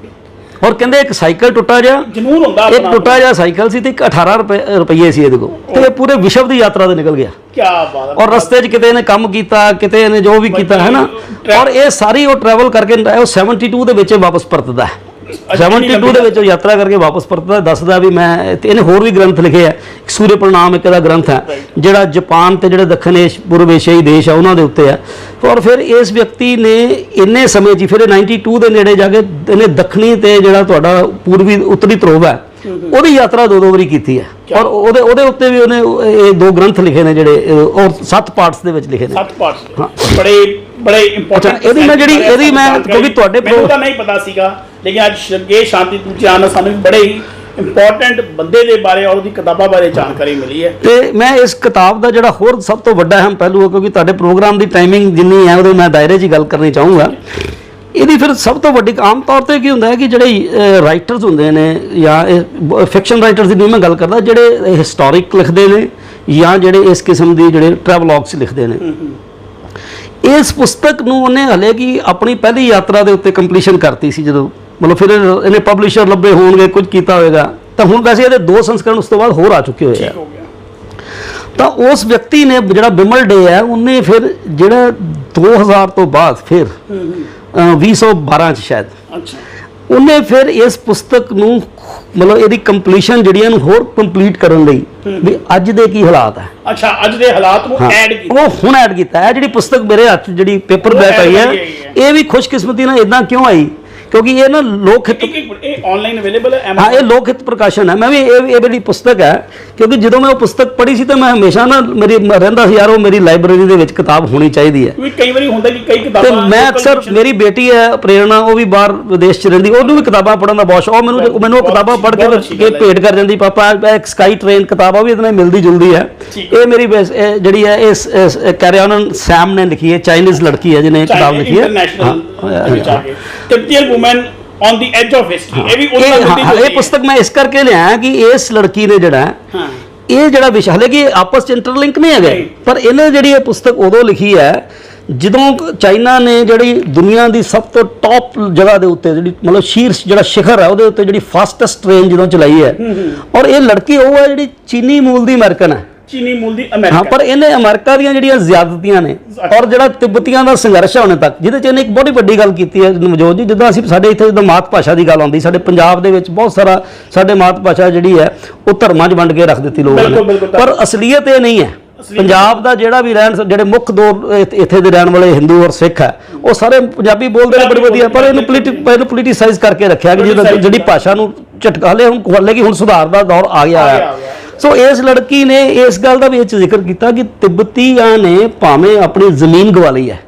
ਔਰ ਕਹਿੰਦੇ ਇੱਕ ਸਾਈਕਲ ਟੁੱਟਾ ਜਿਹਾ, ਜਨੂਨ ਹੁੰਦਾ, ਇੱਕ ਟੁੱਟਾ ਜਿਹਾ ਸਾਈਕਲ ਸੀ ਤੇ ਇੱਕ 18 ਰੁਪਏ ਸੀ ਇਹਦੇ ਕੋਲ, ਤੇ ਇਹ ਪੂਰੇ ਵਿਸ਼ਵ ਦੀ ਯਾਤਰਾ ਤੇ ਨਿਕਲ ਗਿਆ। ਕੀ ਬਾਤ ਹੈ। ਔਰ ਰਸਤੇ 'ਚ ਕਿਤੇ ਇਹਨੇ ਕੰਮ ਕੀਤਾ, ਕਿਤੇ ਇਹਨੇ ਜੋ ਵੀ ਕੀਤਾ ਹੈ ਨਾ, ਔਰ ਇਹ ਸਾਰੀ ਉਹ ਟਰੈਵਲ ਕਰਕੇ ਉਹ 72 ਦੇ ਵਿੱਚ ਵਾਪਸ ਪਰਤਦਾ ਹੈ। 72 ਦੇ ਵਿੱਚ ਯਾਤਰਾ ਕਰਕੇ ਵਾਪਸ ਪਰਤਦਾ, ਦੱਸਦਾ ਵੀ ਮੈਂ, ਇਹਨੇ ਹੋਰ ਵੀ ਗ੍ਰੰਥ ਲਿਖੇ ਆ, ਸੂਰਯ ਪ੍ਰਣਾਮ ਇੱਕ ਇਹਦਾ ਗ੍ਰੰਥ ਹੈ ਜਿਹੜਾ ਜਾਪਾਨ ਤੇ ਜਿਹੜੇ ਦੱਖਣ ਪੂਰਬ ਏਸ਼ੀਆਈ ਦੇਸ਼ ਆ ਉਹਨਾਂ ਦੇ ਉੱਤੇ ਆ। ਔਰ ਫਿਰ ਇਸ ਵਿਅਕਤੀ ਨੇ ਇੰਨੇ ਸਮੇਂ 'ਚ ਫਿਰ 92 ਦੇ ਨੇੜੇ ਜਾ ਕੇ ਇਹਨੇ ਦੱਖਣੀ ਤੇ ਜਿਹੜਾ ਤੁਹਾਡਾ ਪੂਰਬੀ ਉੱਤਰੀ ਧਰੁਵ ਹੈ ਉਹਦੀ ਯਾਤਰਾ ਦੋ ਵਾਰੀ ਕੀਤੀ ਹੈ। ਔਰ ਉਹਦੇ ਉੱਤੇ ਵੀ ਉਹਨੇ ਇਹ 2 ਗ੍ਰੰਥ ਲਿਖੇ ਨੇ ਜਿਹੜੇ, ਔਰ 7 ਪਾਰਟਸ ਦੇ ਵਿੱਚ ਲਿਖੇ ਨੇ। 7 ਪਾਰਟਸ ਬੜੇ ਇੰਪੋਰਟੈਂਟ। ਇਹਦੀ ਮੈਂ ਕਿਉਂਕਿ ਤੁਹਾਡੇ ਮੈਨੂੰ ਤਾਂ ਨਹੀਂ ਪਤਾ ਸੀਗਾ, ਲੇਕਿਨ ਅੱਜ ਸ਼ਰਗੇ ਸ਼ਾਂਤੀ ਦੂਜਿਆਂ ਨਾਲ ਸਾਨੂੰ ਬੜੇ ਹੀ ਇੰਪੋਰਟੈਂਟ ਬੰਦੇ ਦੇ ਬਾਰੇ ਔਰ ਉਹਦੀ ਕਿਤਾਬਾਂ ਬਾਰੇ ਜਾਣਕਾਰੀ ਮਿਲੀ ਹੈ। ਤੇ ਮੈਂ ਇਸ ਕਿਤਾਬ ਦਾ ਜਿਹੜਾ ਹੋਰ ਸਭ ਤੋਂ ਵੱਡਾ ਅਹਿਮ ਪਹਿਲੂ ਹੈ, ਕਿਉਂਕਿ ਤੁਹਾਡੇ ਪ੍ਰੋਗਰਾਮ ਦੀ ਟਾਈਮਿੰਗ ਜਿੰਨੀ ਹੈ ਉਹਦੇ ਮੈਂ ਦਾਇਰੇ 'ਚ ਹੀ ਗੱਲ ਕਰਨੀ ਚਾਹੂੰਗਾ। ਇਹਦੀ ਫਿਰ ਸਭ ਤੋਂ ਵੱਡੀ ਆਮ ਤੌਰ ਤੇ ਕੀ ਹੁੰਦਾ ਹੈ ਕਿ ਜਿਹੜੇ ਰਾਈਟਰਸ ਹੁੰਦੇ ਨੇ ਜਾਂ ਫਿਕਸ਼ਨ ਰਾਈਟਰਸ ਦੀ ਮੈਂ ਗੱਲ ਕਰਦਾ, ਜਿਹੜੇ ਹਿਸਟੋਰਿਕ ਲਿਖਦੇ ਨੇ ਜਾਂ ਜਿਹੜੇ ਇਸ ਕਿਸਮ ਦੀ ਜਿਹੜੇ ਟਰੈਵਲੌਗਸ ਲਿਖਦੇ ਨੇ, ਇਸ ਪੁਸਤਕ ਨੂੰ ਉਹਨੇ ਹਲੇ ਕਿ ਆਪਣੀ ਪਹਿਲੀ ਯਾਤਰਾ ਦੇ ਉੱਤੇ ਕੰਪਲੀਸ਼ਨ ਕਰਤੀ ਸੀ ਜਦੋਂ, ਮਤਲਬ ਫਿਰ ਇਹਨੇ ਪਬਲਿਸ਼ਰ ਲੱਭੇ ਹੋਣਗੇ, ਕੁਝ ਕੀਤਾ ਹੋਵੇਗਾ, ਤਾਂ ਹੁਣ ਵੈਸੇ ਇਹਦੇ 2 ਸੰਸਕਰਣ ਉਸ ਤੋਂ ਬਾਅਦ ਹੋਰ ਆ ਚੁੱਕੇ ਹੋਏ ਆ। ਤਾਂ ਉਸ ਵਿਅਕਤੀ ਨੇ ਜਿਹੜਾ ਬਿਮਲ ਡੇ ਹੈ ਉਹਨੇ ਫਿਰ ਜਿਹੜਾ 2000 ਤੋਂ ਬਾਅਦ ਫਿਰ 2012 ਚ ਸ਼ਾਇਦ ਉਹਨੇ ਫਿਰ ਇਸ ਪੁਸਤਕ ਨੂੰ ਮਤਲਬ ਇਹਦੀ ਕੰਪਲੀਸ਼ਨ ਜਿਹੜੀ ਇਹਨੂੰ ਹੋਰ ਕੰਪਲੀਟ ਕਰਨ ਲਈ ਵੀ ਅੱਜ ਦੇ ਕੀ ਹਾਲਾਤ ਹੈ, ਅੱਛਾ ਅੱਜ ਦੇ ਹਾਲਾਤ ਨੂੰ ਐਡ ਕੀਤਾ, ਉਹ ਹੁਣ ਐਡ ਕੀਤਾ ਹੈ। ਜਿਹੜੀ ਪੁਸਤਕ ਮੇਰੇ ਹੱਥ ਜਿਹੜੀ ਪੇਪਰ ਬੈਕ ਆਈ ਹੈ, ਇਹ ਵੀ ਖੁਸ਼ਕਿਸਮਤੀ ਨਾਲ ਇਦਾਂ ਕਿਉਂ ਆਈ ਕਿਉਂਕਿ ਇਹ ਨਾ ਲੋਕ ਹਿੱਤ, ਇਹ ਆਨਲਾਈਨ ਅਵੇਲੇਬਲ ਹੈ, ਹਾਂ ਇਹ ਲੋਕ ਹਿੱਤ ਪ੍ਰਕਾਸ਼ਨ ਹੈ। ਮੈਂ ਵੀ ਇਹ ਜਿਹੜੀ ਪੁਸਤਕ ਹੈ, ਕਿਉਂਕਿ ਜਦੋਂ ਮੈਂ ਉਹ ਪੁਸਤਕ ਪੜ੍ਹੀ ਸੀ ਤਾਂ ਮੈਂ ਹਮੇਸ਼ਾ ਨਾ ਮੇਰੀ ਰਹਿੰਦਾ ਸੀ ਯਾਰ ਉਹ ਮੇਰੀ ਲਾਇਬ੍ਰੇਰੀ ਦੇ ਵਿੱਚ ਕਿਤਾਬ ਹੋਣੀ ਚਾਹੀਦੀ ਹੈ। ਕਈ ਵਾਰੀ ਹੁੰਦਾ ਕਿ ਕਈ ਕਿਤਾਬਾਂ, ਤੇ ਮੈਂ ਅਕਸਰ, ਮੇਰੀ ਬੇਟੀ ਹੈ ਪ੍ਰੇਰਣਾ, ਉਹ ਵੀ ਬਾਹਰ ਵਿਦੇਸ਼ 'ਚ ਰਹਿੰਦੀ, ਉਹਨੂੰ ਵੀ ਕਿਤਾਬਾਂ ਪੜ੍ਹਨ ਦਾ ਬਹੁਤ ਸ਼ੌਕ, ਮੈਨੂੰ ਉਹ ਕਿਤਾਬਾਂ ਪੜ੍ਹ ਕੇ ਭੇਟ ਕਰ ਜਾਂਦੀ, ਪਾਪਾ ਇੱਕ ਸਕਾਈ ਟ੍ਰੇਨ ਕਿਤਾਬ ਆ ਵੀ ਇਹਦੇ ਨਾਲ ਮਿਲਦੀ ਜੁਲਦੀ ਹੈ। ਇਹ ਮੇਰੀ ਜਿਹੜੀ ਹੈ ਇਸ ਕੈਰੀਅਨ ਸੈਮ ਨੇ ਲਿਖੀ ਹੈ, ਚਾਈਨੀਜ਼ ਲੜਕੀ ਹੈ ਜਿਹਨੇ ਕਿਤਾਬ ਲਿਖੀ ਹੈ, Tibetan woman on the edge of history. ਇਹ ਵੀ ਇਹ ਪੁਸਤਕ ਮੈਂ ਇਸ ਕਰਕੇ ਲਿਆ ਕਿ ਇਸ ਲੜਕੀ ਨੇ ਜਿਹੜਾ ਇਹ ਜਿਹੜਾ ਵਿਸ਼ਾ, ਹਾਲਾਂਕਿ ਆਪਸ 'ਚ ਇੰਟਰਲਿੰਕ ਨਹੀਂ ਹੈਗੇ, ਪਰ ਇਹਨੇ ਜਿਹੜੀ ਇਹ ਪੁਸਤਕ ਉਦੋਂ ਲਿਖੀ ਹੈ ਜਦੋਂ ਚਾਈਨਾ ਨੇ ਜਿਹੜੀ ਦੁਨੀਆ ਦੀ ਸਭ ਤੋਂ ਟੌਪ ਜਗ੍ਹਾ ਦੇ ਉੱਤੇ ਜਿਹੜੀ ਮਤਲਬ ਸ਼ੀਰਸ਼ ਜਿਹੜਾ ਸ਼ਿਖਰ ਹੈ ਉਹਦੇ ਉੱਤੇ ਜਿਹੜੀ ਫਾਸਟੈਸਟ ਟ੍ਰੇਨ ਜਦੋਂ ਚਲਾਈ ਹੈ, ਔਰ ਇਹ ਲੜਕੀ ਉਹ ਹੈ ਜਿਹੜੀ ਚੀਨੀ ਮੂਲ ਦੀ ਅਮਰੀਕਨ ਹੈ, ਚੀਨੀ ਮੂਲ ਦੀ ਅਮਰੀਕਾ, ਹਾਂ, ਪਰ ਇਹਨੇ ਅਮਰੀਕਾ ਦੀਆਂ ਜਿਹੜੀਆਂ ਜ਼ਿਆਦਤੀਆਂ ਨੇ ਔਰ ਜਿਹੜਾ ਤਿੱਬਤੀਆਂ ਦਾ ਸੰਘਰਸ਼ ਹੋਣੇ ਤੱਕ, ਜਿਹਦੇ 'ਚ ਇਹਨੇ ਇੱਕ ਬੜੀ ਵੱਡੀ ਗੱਲ ਕੀਤੀ ਹੈ ਨਵਜੋਤ ਜੀ, ਜਿੱਦਾਂ ਅਸੀਂ ਸਾਡੇ ਇੱਥੇ ਜਦੋਂ ਮਾਤ ਭਾਸ਼ਾ ਦੀ ਗੱਲ ਆਉਂਦੀ, ਸਾਡੇ ਪੰਜਾਬ ਦੇ ਵਿੱਚ ਬਹੁਤ ਸਾਰਾ ਸਾਡੇ ਮਾਤ ਭਾਸ਼ਾ ਜਿਹੜੀ ਹੈ ਉਹ ਧਰਮਾਂ 'ਚ ਵੰਡ ਕੇ ਰੱਖ ਦਿੱਤੀ ਲੋਕਾਂ ਨੇ, ਪਰ ਅਸਲੀਅਤ ਇਹ ਨਹੀਂ ਹੈ। ਪੰਜਾਬ ਦਾ ਜਿਹੜਾ ਵੀ ਜਿਹੜੇ ਮੁੱਖ 2 ਇੱਥੇ ਦੇ ਰਹਿਣ ਵਾਲੇ ਹਿੰਦੂ ਔਰ ਸਿੱਖ ਹੈ, ਉਹ ਸਾਰੇ ਪੰਜਾਬੀ ਬੋਲਦੇ ਨੇ ਬੜੀ ਵਧੀਆ, ਪਰ ਇਹਨੂੰ ਪੋਲੀਟੀਸਾਈਜ਼ ਕਰਕੇ ਰੱਖਿਆ ਕਿ ਜਿਹੜੀ ਭਾਸ਼ਾ ਨੂੰ ਝਟਕਾ ਹਲੇ ਕਿ ਹੁਣ ਸੁਧਾਰ ਦਾ ਦੌਰ ਆ ਗਿਆ ਹੈ। ਸੋ ਇਸ ਲੜਕੀ ਨੇ ਇਸ ਗੱਲ ਦਾ ਵੀ ਇਹ ਜ਼ਿਕਰ ਕੀਤਾ ਕਿ ਤਿੱਬਤੀਆਂ ਨੇ ਭਾਵੇਂ ਆਪਣੀ ਜ਼ਮੀਨ ਗਵਾ ਲਈ ਹੈ,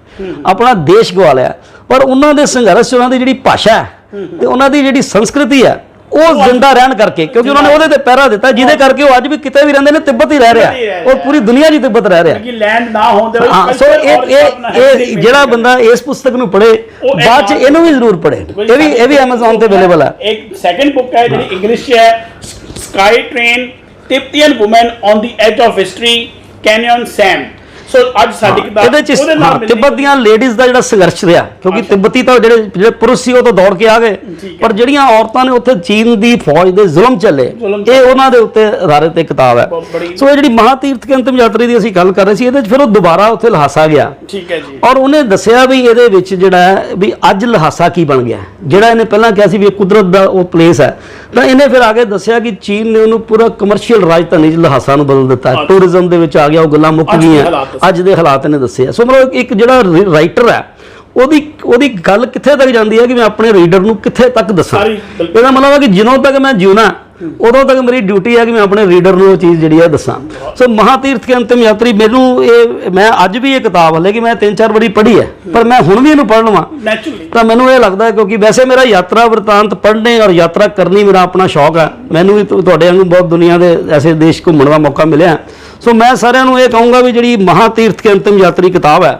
ਆਪਣਾ ਦੇਸ਼ ਗਵਾ ਲਿਆ, ਪਰ ਉਹਨਾਂ ਦੇ ਸੰਘਰਸ਼, ਉਹਨਾਂ ਦੀ ਜਿਹੜੀ ਭਾਸ਼ਾ ਹੈ ਤੇ ਉਹਨਾਂ ਦੀ ਜਿਹੜੀ ਸੰਸਕ੍ਰਿਤੀ ਹੈ ਉਹ ਜ਼ਿੰਦਾ ਰਹਿਣ ਕਰਕੇ, ਕਿਉਂਕਿ ਉਹਨਾਂ ਨੇ ਉਹਦੇ ਤੇ ਪਹਿਰਾ ਦਿੱਤਾ, ਜਿਹਦੇ ਕਰਕੇ ਉਹ ਅੱਜ ਵੀ ਕਿਤੇ ਵੀ ਰਹਿੰਦੇ ਨੇ ਤਿੱਬਤ ਹੀ ਰਹਿ ਰਿਹਾ ਔਰ ਪੂਰੀ ਦੁਨੀਆ 'ਚ ਤਿੱਬਤ ਰਹਿ ਰਿਹਾ। ਲੈਂਡ ਨਾ ਹੋਣ ਦੇ ਹਾਂ, ਸੋ ਇਹ ਜਿਹੜਾ ਬੰਦਾ ਇਸ ਪੁਸਤਕ ਨੂੰ ਪੜ੍ਹੇ ਬਾਅਦ 'ਚ ਇਹਨੂੰ ਵੀ ਜ਼ਰੂਰ ਪੜ੍ਹੇ, ਇਹ ਵੀ Amazon ਤੇ ਅਵੇਲੇਬਲ ਹੈ। ਇੱਕ ਸੈਕੰਡ ਬੁੱਕ ਹੈ ਜਿਹੜੀ ਇੰਗਲਿਸ਼ 'ਚ ਹੈ, sky train Tibetan woman on the edge of history, Canyon Sam. So ਅੱਜ ਸਾਡੀ ਕਿਤਾਬ ਇਹਦੇ 'ਚ ਤਿੱਬਤ ਦੀਆਂ ਲੇਡੀਜ਼ ਦਾ ਜਿਹੜਾ ਸੰਘਰਸ਼ ਰਿਹਾ, ਕਿਉਂਕਿ ਤਿੱਬਤੀ ਤਾਂ ਜਿਹੜੇ ਪੁਰਸ਼ ਸੀ ਉਹ ਤਾਂ ਦੌੜ ਕੇ ਆ ਗਏ, ਪਰ ਜਿਹੜੀਆਂ ਔਰਤਾਂ ਨੇ ਉੱਥੇ ਚੀਨ ਦੀ ਫੌਜ ਦੇ ਜ਼ੁਲਮ ਚੱਲੇ, ਇਹ ਉਹਨਾਂ ਦੇ ਉੱਤੇ ਆਧਾਰਿਤ ਇੱਕ ਕਿਤਾਬ ਹੈ। ਸੋ ਇਹ ਜਿਹੜੀ ਮਹਾਤੀਰਥ ਕੇ ਅੰਤਿਮ ਯਾਤਰੀ ਦੀ ਅਸੀਂ ਗੱਲ ਕਰ ਰਹੇ ਸੀ, ਇਹਦੇ 'ਚ ਫਿਰ ਉਹ ਦੁਬਾਰਾ ਉੱਥੇ ਲਹਾਸਾ ਗਿਆ, ਠੀਕ ਹੈ ਜੀ, ਔਰ ਉਹਨੇ ਦੱਸਿਆ ਵੀ ਇਹਦੇ ਵਿੱਚ ਜਿਹੜਾ ਵੀ ਅੱਜ ਲਹਾਸਾ ਕੀ ਬਣ ਗਿਆ, ਜਿਹੜਾ ਇਹਨੇ ਪਹਿਲਾਂ ਕਿਹਾ ਸੀ ਵੀ ਇਹ ਕੁਦਰਤ ਦਾ ਉਹ ਪਲੇਸ ਹੈ, ਤਾਂ ਇਹਨੇ ਫਿਰ ਆਗੇ ਦੱਸਿਆ ਕਿ ਚੀਨ ਨੇ ਉਹਨੂੰ ਪੂਰਾ ਕਮਰਸ਼ੀਅਲ ਰਾਜਧਾਨੀ 'ਚ ਲਹਾਸਾ ਨੂੰ ਬਦਲ ਦਿੱਤਾ, ਟੂਰਿਜ਼ਮ ਦੇ ਵਿੱਚ ਆ ਗਿਆ, ਉਹ ਗੱਲਾਂ ਮੁੱਕ ਗਈਆਂ, ਅੱਜ ਦੇ ਹਾਲਾਤ ਨੇ ਦੱਸਿਆ। ਸੋ ਮਤਲਬ ਇੱਕ ਜਿਹੜਾ ਰਾਈਟਰ ਹੈ ਉਹਦੀ ਗੱਲ ਕਿੱਥੇ ਤੱਕ ਜਾਂਦੀ ਹੈ ਕਿ ਮੈਂ ਆਪਣੇ ਰੀਡਰ ਨੂੰ ਕਿੱਥੇ ਤੱਕ ਦੱਸਾਂ। ਬਿਲਕੁਲ। ਇਹਦਾ ਮਤਲਬ ਹੈ ਕਿ ਜਦੋਂ ਤੱਕ ਮੈਂ ਜਿਉਣਾ ਉਦੋਂ ਤੱਕ ਮੇਰੀ ਡਿਊਟੀ ਹੈ ਕਿ ਮੈਂ ਆਪਣੇ ਰੀਡਰ ਨੂੰ ਉਹ ਚੀਜ਼ ਜਿਹੜੀ ਹੈ ਦੱਸਾਂ। ਸੋ ਮਹਾਤੀਰਥ ਕੇ ਅੰਤਿਮ ਯਾਤਰੀ ਮੈਨੂੰ ਮੈਂ ਅੱਜ ਵੀ ਇਹ ਕਿਤਾਬ ਹਲੇ ਕਿ ਮੈਂ 3-4 ਵਾਰੀ ਪੜ੍ਹੀ ਹੈ, ਪਰ ਮੈਂ ਹੁਣ ਵੀ ਇਹਨੂੰ ਪੜ੍ਹ ਲਵਾਂ ਨੈਚੁਰਲੀ ਤਾਂ ਮੈਨੂੰ ਇਹ ਲੱਗਦਾ ਕਿਉਂਕਿ ਵੈਸੇ ਮੇਰਾ ਯਾਤਰਾ ਵਰਤਾਂਤ ਪੜ੍ਹਨੇ ਔਰ ਯਾਤਰਾ ਕਰਨੀ ਮੇਰਾ ਆਪਣਾ ਸ਼ੌਕ ਹੈ। ਮੈਨੂੰ ਵੀ ਤੁਹਾਡੇ ਵਾਂਗੂ ਬਹੁਤ ਦੁਨੀਆ ਦੇ ਐਸੇ ਦੇਸ਼ ਘੁੰਮਣ ਦਾ ਮੌਕਾ ਮਿਲਿਆ। ਸੋ ਮੈਂ ਸਾਰਿਆਂ ਨੂੰ ਇਹ ਕਹੂੰਗਾ ਵੀ ਜਿਹੜੀ ਮਹਾਤੀਰਥ ਕੇ ਅੰਤਿਮ ਯਾਤਰੀ ਕਿਤਾਬ ਹੈ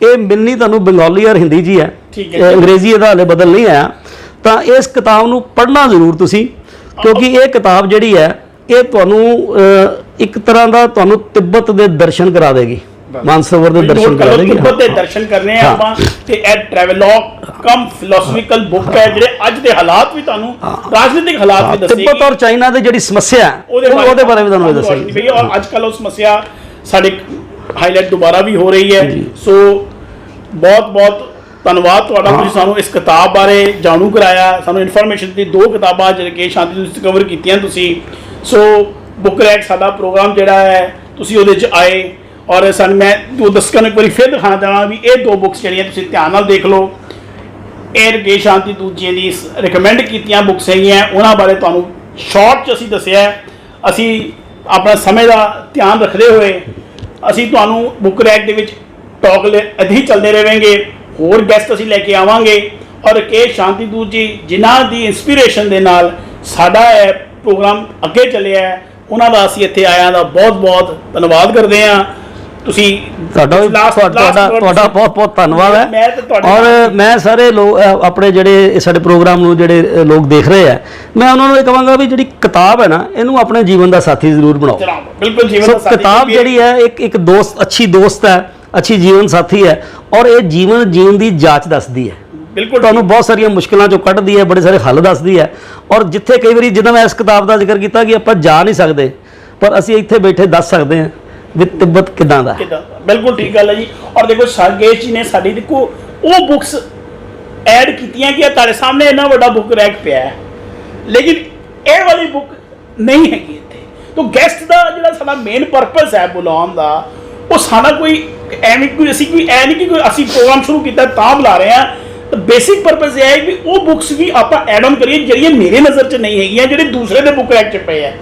ਇਹ ਮਿਲਣੀ ਤੁਹਾਨੂੰ ਬੰਗਾਲੀ ਔਰ ਹਿੰਦੀ 'ਚ ਹੀ ਹੈ, ਅੰਗਰੇਜ਼ੀ ਇਹਦਾ ਹਾਲੇ ਬਦਲ ਨਹੀਂ ਆਇਆ। ਤਾਂ ਇਸ ਕਿਤਾਬ ਨੂੰ ਪੜ੍ਹਨਾ ਜ਼ਰੂਰ ਤੁਸੀਂ, ਕਿਉਂਕਿ ਇਹ ਕਿਤਾਬ ਜਿਹੜੀ ਹੈ ਇਹ ਤੁਹਾਨੂੰ ਇੱਕ ਤਰ੍ਹਾਂ ਦਾ ਤੁਹਾਨੂੰ ਤਿੱਬਤ ਦੇ ਦਰਸ਼ਨ ਕਰਾ ਦੇਗੀ, ਮਾਨਸਰੋਵਰ ਦੇ ਦਰਸ਼ਨ ਕਰਾ ਦੇਗੀ। ਤਿੱਬਤ ਦੇ ਦਰਸ਼ਨ ਕਰਨੇ ਆ ਆਪਾਂ ਤੇ ਇਹ ਟਰੈਵਲੌਗ ਕਮ ਫਿਲਾਸਫੀਕਲ ਬੁੱਕ ਹੈ ਜਿਹੜੇ ਅੱਜ ਦੇ ਹਾਲਾਤ ਵੀ ਤੁਹਾਨੂੰ ਰਾਜਨੀਤਿਕ ਹਾਲਾਤ ਵੀ ਦੱਸੇਗੀ। ਤਿੱਬਤ ਔਰ ਚਾਈਨਾ ਦੇ ਜਿਹੜੀ ਸਮੱਸਿਆ ਹੈ ਉਹਦੇ ਬਾਰੇ ਵੀ ਤੁਹਾਨੂੰ ਦੱਸੇਗੀ। ਔਰ ਅੱਜ ਕੱਲ੍ਹ ਉਹ ਸਮੱਸਿਆ ਸਾਡੇ ਹਾਈਲਾਈਟ ਦੁਬਾਰਾ ਵੀ ਹੋ ਰਹੀ ਹੈ। ਸੋ ਬਹੁਤ ਬਹੁਤ ਧੰਨਵਾਦ ਤੁਹਾਡਾ, ਤੁਸੀਂ ਸਾਨੂੰ ਇਸ ਕਿਤਾਬ ਬਾਰੇ ਜਾਣੂ ਕਰਾਇਆ, ਸਾਨੂੰ ਇਨਫੋਰਮੇਸ਼ਨ ਦੀ 2 ਕਿਤਾਬਾਂ ਜਿਹੜੇ ਕਿ ਸ਼ਾਂਤੀ ਤੁਸੀਂ ਕਵਰ ਕੀਤੀਆਂ ਤੁਸੀਂ। ਸੋ ਬੁੱਕ ਰੈਕ ਸਾਡਾ ਪ੍ਰੋਗਰਾਮ ਜਿਹੜਾ ਹੈ ਤੁਸੀਂ ਉਹਦੇ 'ਚ ਆਏ ਔਰ ਸਾਨੂੰ ਮੈਂ ਦੋ ਦਰਸ਼ਕਾਂ ਨੂੰ ਇੱਕ ਵਾਰੀ ਫਿਰ ਦਿਖਾਉਣਾ ਚਾਹਾਂਗਾ ਵੀ ਇਹ 2 ਬੁੱਕਸ ਜਿਹੜੀਆਂ ਤੁਸੀਂ ਧਿਆਨ ਨਾਲ ਦੇਖ ਲਓ। ਇਹ ਰਕੇਸ਼ ਸ਼ਾਂਤੀ ਦੂਜੇ ਦੀ ਰਿਕਮੈਂਡ ਕੀਤੀਆਂ ਬੁੱਕਸ ਹੈਗੀਆਂ, ਉਹਨਾਂ ਬਾਰੇ ਤੁਹਾਨੂੰ ਸ਼ਾਰਟ 'ਚ ਅਸੀਂ ਦੱਸਿਆ। ਅਸੀਂ ਆਪਣਾ ਸਮੇਂ ਦਾ ਧਿਆਨ ਰੱਖਦੇ ਹੋਏ ਅਸੀਂ ਤੁਹਾਨੂੰ ਬੁੱਕ ਰੈਕ ਦੇ ਵਿੱਚ ਟਾਕ ਅਧੀ ਚੱਲਦੇ ਰਹਾਂਗੇ, ਹੋਰ ਗੈਸਟ ਅਸੀਂ ਲੈ ਕੇ ਆਵਾਂਗੇ। ਔਰ ਰਕੇਸ਼ ਸ਼ਾਂਤੀ ਦੂਤ ਜੀ ਜਿਨ੍ਹਾਂ ਦੀ ਇੰਸਪੀਰੇਸ਼ਨ ਦੇ ਨਾਲ ਸਾਡਾ ਇਹ ਪ੍ਰੋਗਰਾਮ ਅੱਗੇ ਚੱਲਿਆ ਹੈ, ਉਹਨਾਂ ਦਾ ਅਸੀਂ ਇੱਥੇ ਆਇਆਂ ਦਾ ਬਹੁਤ ਬਹੁਤ ਧੰਨਵਾਦ ਕਰਦੇ ਹਾਂ। ਤੁਸੀਂ ਤੁਹਾਡਾ ਬਹੁਤ ਬਹੁਤ ਧੰਨਵਾਦ ਹੈ। ਔਰ ਮੈਂ ਸਾਰੇ ਲੋਕ ਆਪਣੇ ਜਿਹੜੇ ਸਾਡੇ ਪ੍ਰੋਗਰਾਮ ਨੂੰ ਜਿਹੜੇ ਲੋਕ ਦੇਖ ਰਹੇ ਆ, ਮੈਂ ਉਹਨਾਂ ਨੂੰ ਇਹ ਕਹਾਂਗਾ ਵੀ ਜਿਹੜੀ ਕਿਤਾਬ ਹੈ ਨਾ ਇਹਨੂੰ ਆਪਣੇ ਜੀਵਨ ਦਾ ਸਾਥੀ ਜ਼ਰੂਰ ਬਣਾਓ। ਬਿਲਕੁਲ ਜੀਵਨ ਦਾ ਸਾਥੀ ਕਿਤਾਬ ਜਿਹੜੀ ਹੈ ਇੱਕ ਦੋਸਤ, ਅੱਛੀ ਦੋਸਤ ਹੈ, ਅੱਛੀ ਜੀਵਨ ਸਾਥੀ ਹੈ ਔਰ ਇਹ ਜੀਵਨ ਜੀਣ ਦੀ ਜਾਂਚ ਦੱਸਦੀ ਹੈ। ਬਿਲਕੁਲ ਤੁਹਾਨੂੰ ਬਹੁਤ ਸਾਰੀਆਂ ਮੁਸ਼ਕਿਲਾਂ ਚੋਂ ਕੱਢਦੀ ਹੈ, ਬੜੇ ਸਾਰੇ ਹੱਲ ਦੱਸਦੀ ਹੈ। ਔਰ ਜਿੱਥੇ ਕਈ ਵਾਰੀ ਜਿੱਦਾਂ ਮੈਂ ਇਸ ਕਿਤਾਬ ਦਾ ਜ਼ਿਕਰ ਕੀਤਾ ਕਿ ਆਪਾਂ ਜਾ ਨਹੀਂ ਸਕਦੇ, ਪਰ ਅਸੀਂ ਇੱਥੇ ਬੈਠੇ ਦੱਸ ਸਕਦੇ ਹਾਂ ਵੀ ਤਿੱਬਤ ਕਿੱਦਾਂ ਦਾ। ਬਿਲਕੁਲ ਠੀਕ ਗੱਲ ਹੈ ਜੀ। ਔਰ ਦੇਖੋ ਸਰਗੇਸ਼ ਜੀ ਨੇ ਸਾਡੀ ਦੇਖੋ ਉਹ ਬੁੱਕਸ ਐਡ ਕੀਤੀਆਂ ਕਿ ਤੁਹਾਡੇ ਸਾਹਮਣੇ ਇੰਨਾ ਵੱਡਾ ਬੁੱਕ ਰੈਕ ਪਿਆ ਹੈ, ਲੇਕਿਨ ਇਹ ਵਾਲੀ ਬੁੱਕ ਨਹੀਂ ਹੈਗੀ ਇੱਥੇ। ਤਾਂ ਗੈਸਟ ਦਾ ਜਿਹੜਾ ਸਾਡਾ ਮੇਨ ਪਰਪਸ ਹੈ ਬੁਲਾਉਣ ਦਾ, ਉਹ ਸਾਡਾ ਕੋਈ ਐਵੇਂ ਕੋਈ ਅਸੀਂ ਕੋਈ ਐ ਨਹੀਂ ਕਿ ਕੋਈ ਅਸੀਂ ਪ੍ਰੋਗਰਾਮ ਸ਼ੁਰੂ ਕੀਤਾ ਤਾਂ ਬੁਲਾ ਰਹੇ ਹਾਂ। ਤਾਂ ਬੇਸਿਕ ਪਰਪਸ ਇਹ ਹੈ ਕਿ ਉਹ ਬੁੱਕਸ ਵੀ ਆਪਾਂ ਐਡ ਆਨ ਕਰੀਏ ਜਿਹੜੀਆਂ ਮੇਰੇ ਨਜ਼ਰ 'ਚ ਨਹੀਂ ਹੈਗੀਆਂ, ਜਿਹੜੇ ਦੂਸਰੇ ਦੇ ਬੁੱਕ ਰੈਕ 'ਚ ਪਏ ਆ।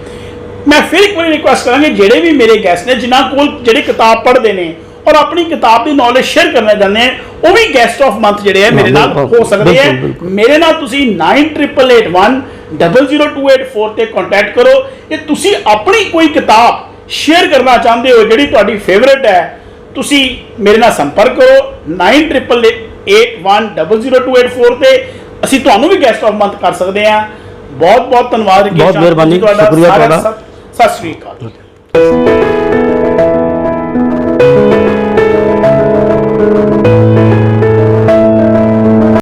ਮੈਂ ਫਿਰ ਇੱਕ ਵਾਰੀ ਰਿਕੁਐਸਟ ਕਰਾਂਗੇ ਜਿਹੜੇ ਵੀ ਮੇਰੇ ਗੈਸਟ ਨੇ ਜਿਨ੍ਹਾਂ ਕੋਲ ਜਿਹੜੇ ਕਿਤਾਬ ਪੜ੍ਹਦੇ ਨੇ ਔਰ ਆਪਣੀ ਕਿਤਾਬ ਦੀ ਨੌਲੇਜ ਸ਼ੇਅਰ ਕਰਨਾ ਚਾਹੁੰਦੇ ਆ, ਉਹ ਵੀ ਗੈਸਟ ਆਫ ਮੰਥ ਜਿਹੜੇ ਆ ਮੇਰੇ ਨਾਲ ਹੋ ਸਕਦੇ ਆ। ਮੇਰੇ ਨਾਲ ਤੁਸੀਂ 9881000284 ਤੇ ਕੰਟੈਕਟ ਕਰੋ। ਜੇ ਤੁਸੀਂ ਆਪਣੀ ਕੋਈ ਕਿਤਾਬ ਸ਼ੇਅਰ ਕਰਨਾ ਚਾਹੁੰਦੇ ਹੋ ਜਿਹੜੀ ਤੁਹਾਡੀ ਫੇਵਰੇਟ ਹੈ, ਤੁਸੀਂ ਮੇਰੇ ਨਾਲ ਸੰਪਰਕ ਕਰੋ 9881000284 ਤੇ ਅਸੀਂ ਤੁਹਾਨੂੰ ਵੀ ਗੈਸਟ ਆਫ ਮੰਥ ਕਰ ਸਕਦੇ ਹਾਂ। ਬਹੁਤ ਬਹੁਤ ਧੰਨਵਾਦ। ਬਹੁਤ ਮਿਹਰਬਾਨੀ, ਸ਼ੁਕਰੀਆ ਤੁਹਾਡਾ। ਸਤਿ ਸ਼੍ਰੀ ਅਕਾਲ।